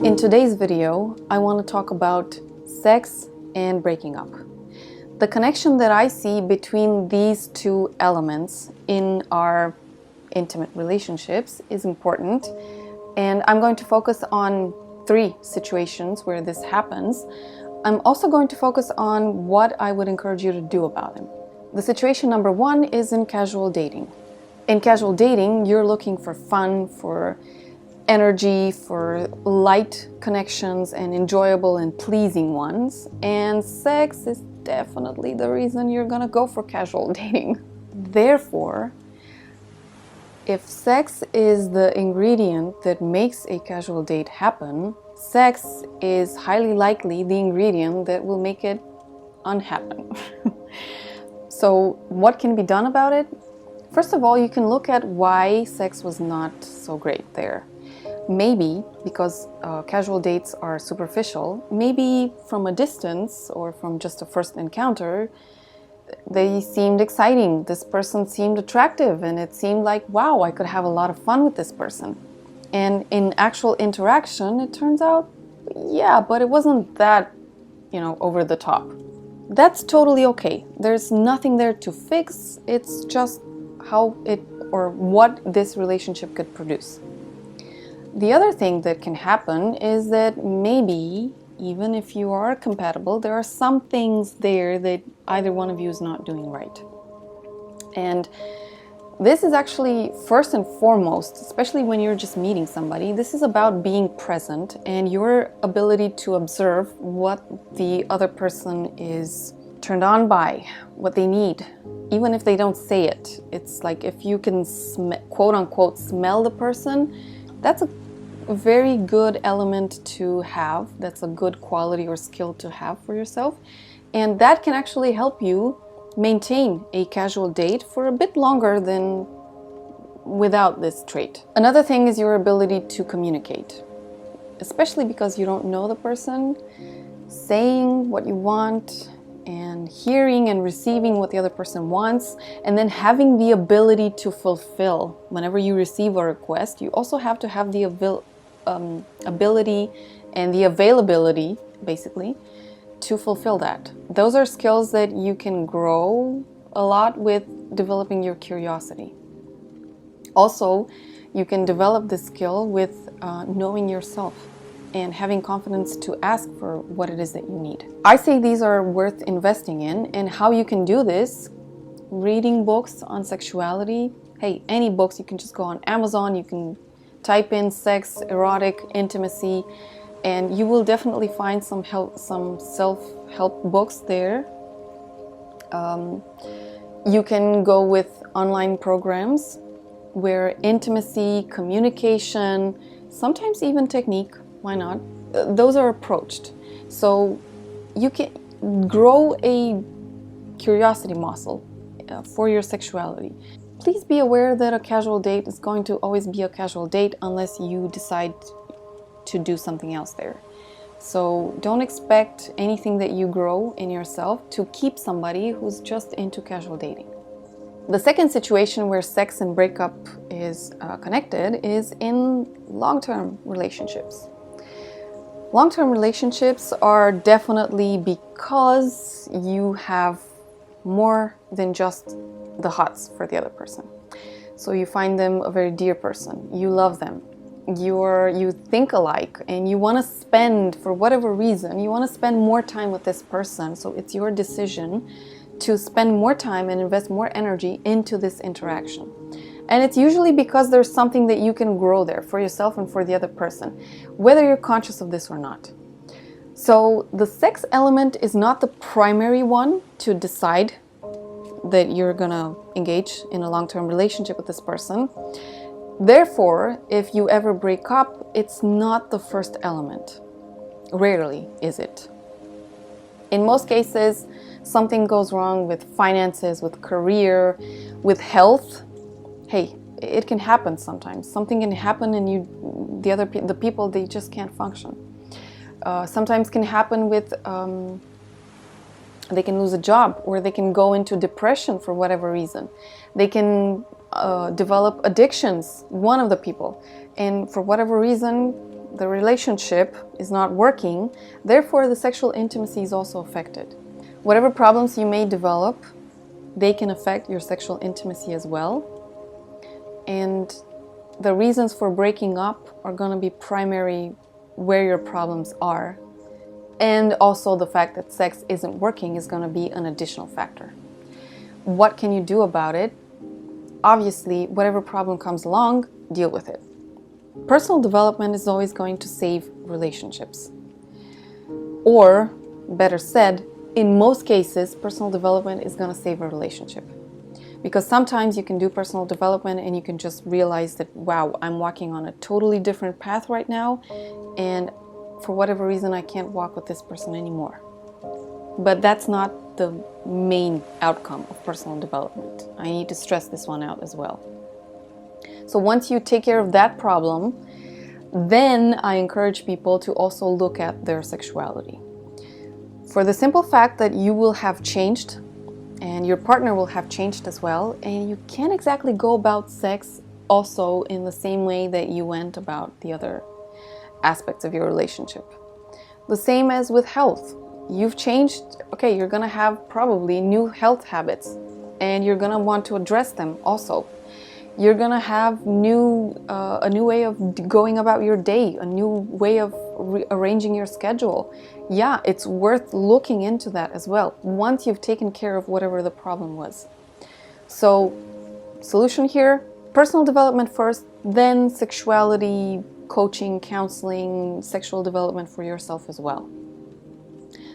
In today's video, I want to talk about sex and breaking up. The connection that I see between these two elements in our intimate relationships is important, and I'm going to focus on 3 situations where this happens. I'm also going to focus on what I would encourage you to do about it. The situation number 1 is in casual dating. In casual dating, you're looking for fun, for energy, for light connections and enjoyable and pleasing ones, and sex is definitely the reason you're gonna go for casual dating. Therefore, if sex is the ingredient that makes a casual date happen, sex is highly likely the ingredient that will make it unhappen. So what can be done about it? First of all, you can look at why sex was not so great there. Maybe because casual dates are superficial, maybe from a distance or from just a first encounter, they seemed exciting. This person seemed attractive and it seemed like, wow, I could have a lot of fun with this person. And in actual interaction, it turns out, yeah, but it wasn't that, over the top. That's totally okay. There's nothing there to fix. It's just how it or what this relationship could produce. The other thing that can happen is that maybe, even if you are compatible, there are some things there that either one of you is not doing right. And this is actually first and foremost, especially when you're just meeting somebody, this is about being present and your ability to observe what the other person is turned on by, what they need, even if they don't say it. It's like if you can quote unquote smell the person, that's a very good element to have. That's a good quality or skill to have for yourself. And that can actually help you maintain a casual date for a bit longer than without this trait. Another thing is your ability to communicate, especially because you don't know the person. Saying what you want and hearing and receiving what the other person wants, and then having the ability to fulfill. Whenever you receive a request, you also have to have the ability and the availability, basically, to fulfill that. Those are skills that you can grow a lot with developing your curiosity. Also, you can develop this skill with knowing yourself and having confidence to ask for what it is that you need. I say these are worth investing in, and how you can do this: reading books on sexuality. Hey, any books, you can just go on Amazon, you can type in sex, erotic, intimacy, and you will definitely find some self-help books there. You can go with online programs where intimacy, communication, sometimes even technique, why not? Those are approached. So you can grow a curiosity muscle for your sexuality. Please be aware that a casual date is going to always be a casual date unless you decide to do something else there. So don't expect anything that you grow in yourself to keep somebody who's just into casual dating. The second situation where sex and breakup is connected is in long-term relationships. Long-term relationships are definitely because you have more than just the hots for the other person. So you find them a very dear person, you love them, you think alike, and you want to spend, for whatever reason, you want to spend more time with this person. So it's your decision to spend more time and invest more energy into this interaction. And it's usually because there's something that you can grow there for yourself and for the other person, whether you're conscious of this or not. So the sex element is not the primary one to decide that you're gonna engage in a long-term relationship with this person. Therefore, if you ever break up, it's not the first element. Rarely is it. In most cases, something goes wrong with finances, with career, with health. Hey, it can happen sometimes. Something can happen and the people, they just can't function. Sometimes can happen with they can lose a job, or they can go into depression for whatever reason. They can develop addictions, one of the people, and for whatever reason the relationship is not working, therefore the sexual intimacy is also affected. Whatever problems you may develop, they can affect your sexual intimacy as well. And the reasons for breaking up are going to be primary where your problems are. And also the fact that sex isn't working is going to be an additional factor. What can you do about it? Obviously, whatever problem comes along, deal with it. Personal development is always going to save relationships. Or, better said, in most cases, personal development is going to save a relationship. Because sometimes you can do personal development and you can just realize that, wow, I'm walking on a totally different path right now, and for whatever reason, I can't walk with this person anymore. But that's not the main outcome of personal development. I need to stress this one out as well. So once you take care of that problem, then I encourage people to also look at their sexuality. For the simple fact that you will have changed and your partner will have changed as well, and you can't exactly go about sex also in the same way that you went about the other aspects of your relationship. The same as with health. You've changed, okay, you're gonna have probably new health habits and you're gonna want to address them also. You're gonna have a new way of going about your day, a new way of arranging your schedule. Yeah, it's worth looking into that as well, once you've taken care of whatever the problem was. So, solution here, personal development first, then sexuality, coaching, counseling, sexual development for yourself as well.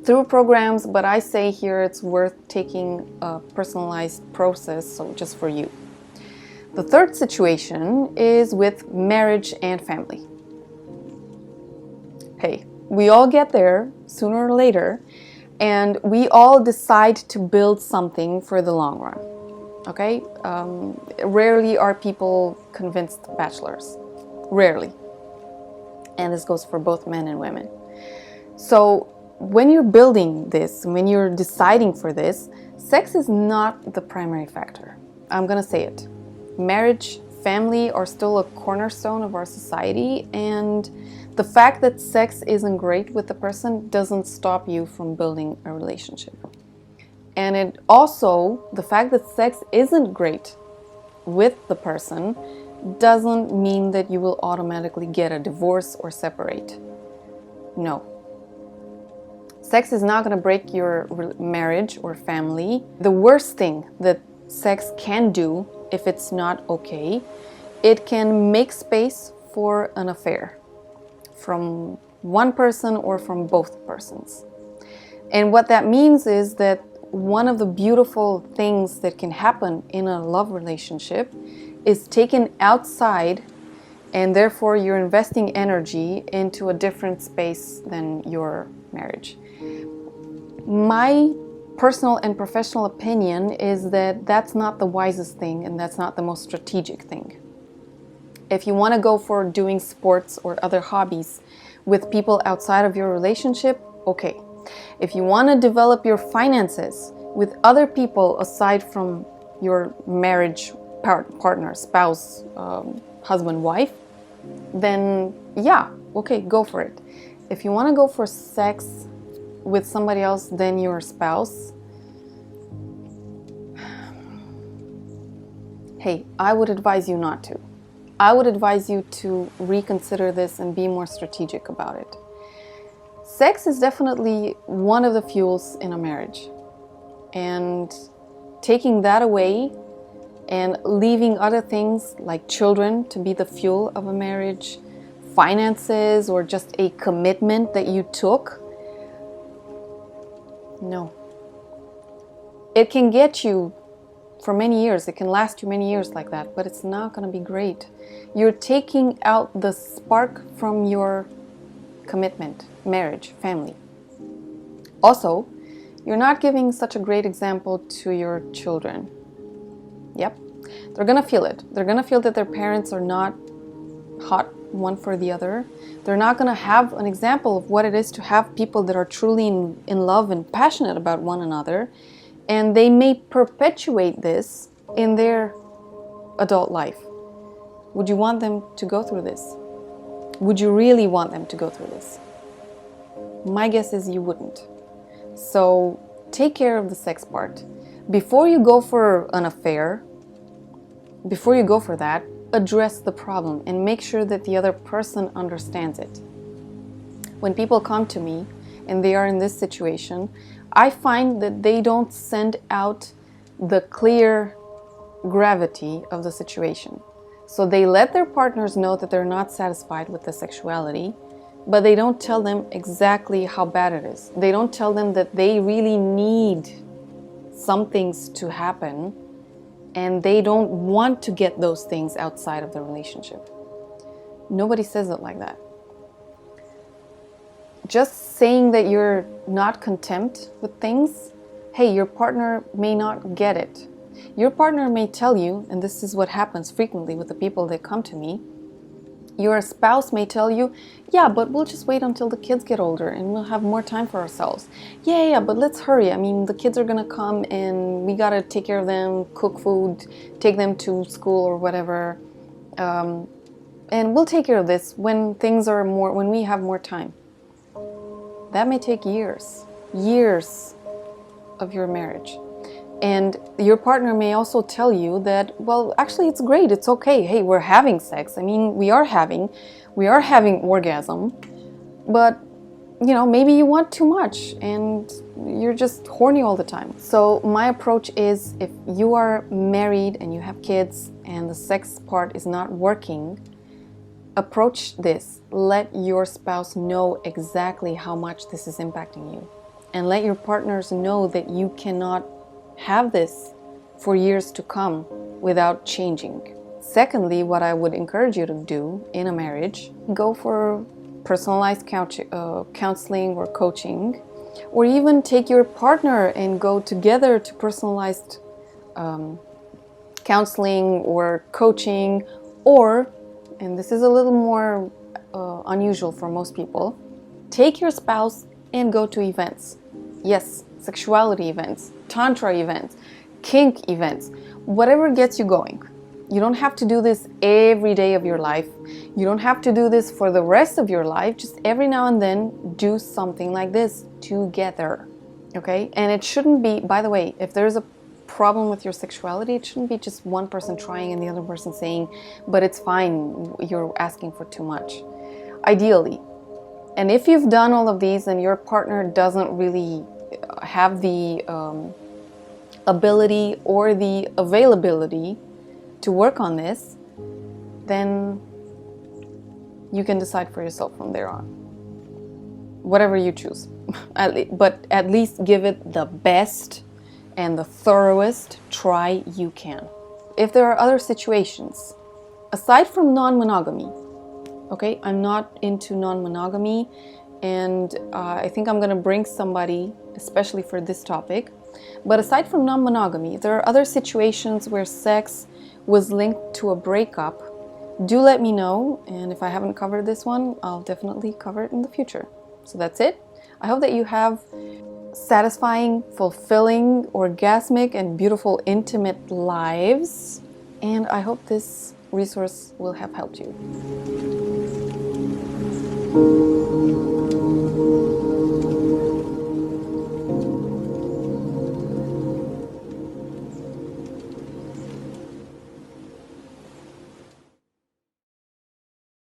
Through programs, but I say here it's worth taking a personalized process, so just for you. The third situation is with marriage and family. Hey, we all get there sooner or later, and we all decide to build something for the long run. Okay? Rarely are people convinced bachelors. Rarely. And this goes for both men and women. So when you're building this, when you're deciding for this, sex is not the primary factor. I'm gonna say it. Marriage, family are still a cornerstone of our society, and the fact that sex isn't great with the person doesn't stop you from building a relationship. And it also, the fact that sex isn't great with the person doesn't mean that you will automatically get a divorce or separate. No. Sex is not going to break your marriage or family. The worst thing that sex can do, if it's not okay, it can make space for an affair from one person or from both persons. And what that means is that one of the beautiful things that can happen in a love relationship is taken outside, and therefore you're investing energy into a different space than your marriage. My personal and professional opinion is that that's not the wisest thing, and that's not the most strategic thing. If you want to go for doing sports or other hobbies with people outside of your relationship, okay. If you want to develop your finances with other people aside from your marriage partner, spouse, husband, wife, then yeah, okay, go for it. If you want to go for sex with somebody else than your spouse, hey, I would advise you not to. I would advise you to reconsider this and be more strategic about it. Sex is definitely one of the fuels in a marriage. And taking that away and leaving other things like children to be the fuel of a marriage, finances, or just a commitment that you took, no. It can get you for many years, it can last you many years like that, but it's not going to be great. You're taking out the spark from your commitment, marriage, family. Also, you're not giving such a great example to your children. Yep, they're gonna feel it. They're gonna feel that their parents are not hot one for the other. They're not gonna have an example of what it is to have people that are truly in love and passionate about one another. And they may perpetuate this in their adult life. Would you want them to go through this? would you really want them to go through this? My guess is you wouldn't. So take care of the sex part. Before you go for an affair, before you go for that, address the problem and make sure that the other person understands it. When people come to me and they are in this situation, I find that they don't send out the clear gravity of the situation. So they let their partners know that they're not satisfied with the sexuality, but they don't tell them exactly how bad it is. They don't tell them that they really need some things to happen, and they don't want to get those things outside of the relationship. Nobody says it like that. Just saying that you're not content with things, hey, your partner may not get it. Your partner may tell you, and this is what happens frequently with the people that come to me, your spouse may tell you, yeah, but we'll just wait until the kids get older and we'll have more time for ourselves. Yeah, but let's hurry. I mean, the kids are gonna come and we gotta take care of them, cook food, take them to school or whatever. And we'll take care of this when when we have more time. That may take years of your marriage. And your partner may also tell you that, well, actually it's great, it's okay. Hey, we're having sex. I mean, we are having orgasm, but you know, maybe you want too much and you're just horny all the time. So my approach is, if you are married and you have kids and the sex part is not working, approach this. Let your spouse know exactly how much this is impacting you. And let your partners know that you cannot have this for years to come without changing. Secondly, what I would encourage you to do in a marriage, go for personalized counseling or coaching, or even take your partner and go together to personalized counseling or coaching, or, and this is a little more unusual for most people, take your spouse and go to events. Yes, sexuality events, tantra events, kink events, whatever gets you going. You don't have to do this every day of your life. You don't have to do this for the rest of your life. Just every now and then do something like this together, okay? And it shouldn't be, by the way, if there's a problem with your sexuality, it shouldn't be just one person trying and the other person saying, but it's fine, you're asking for too much. Ideally. And if you've done all of these and your partner doesn't really have the ability or the availability to work on this, then you can decide for yourself from there on. Whatever you choose. But at least give it the best and the thoroughest try you can. If there are other situations, aside from non-monogamy, okay, I'm not into non-monogamy, and I think I'm gonna bring somebody, especially for this topic. But aside from non-monogamy, there are other situations where sex was linked to a breakup. Do let me know, and if I haven't covered this one, I'll definitely cover it in the future. So that's it. I hope that you have satisfying, fulfilling, orgasmic, and beautiful, intimate lives. And I hope this resource will have helped you.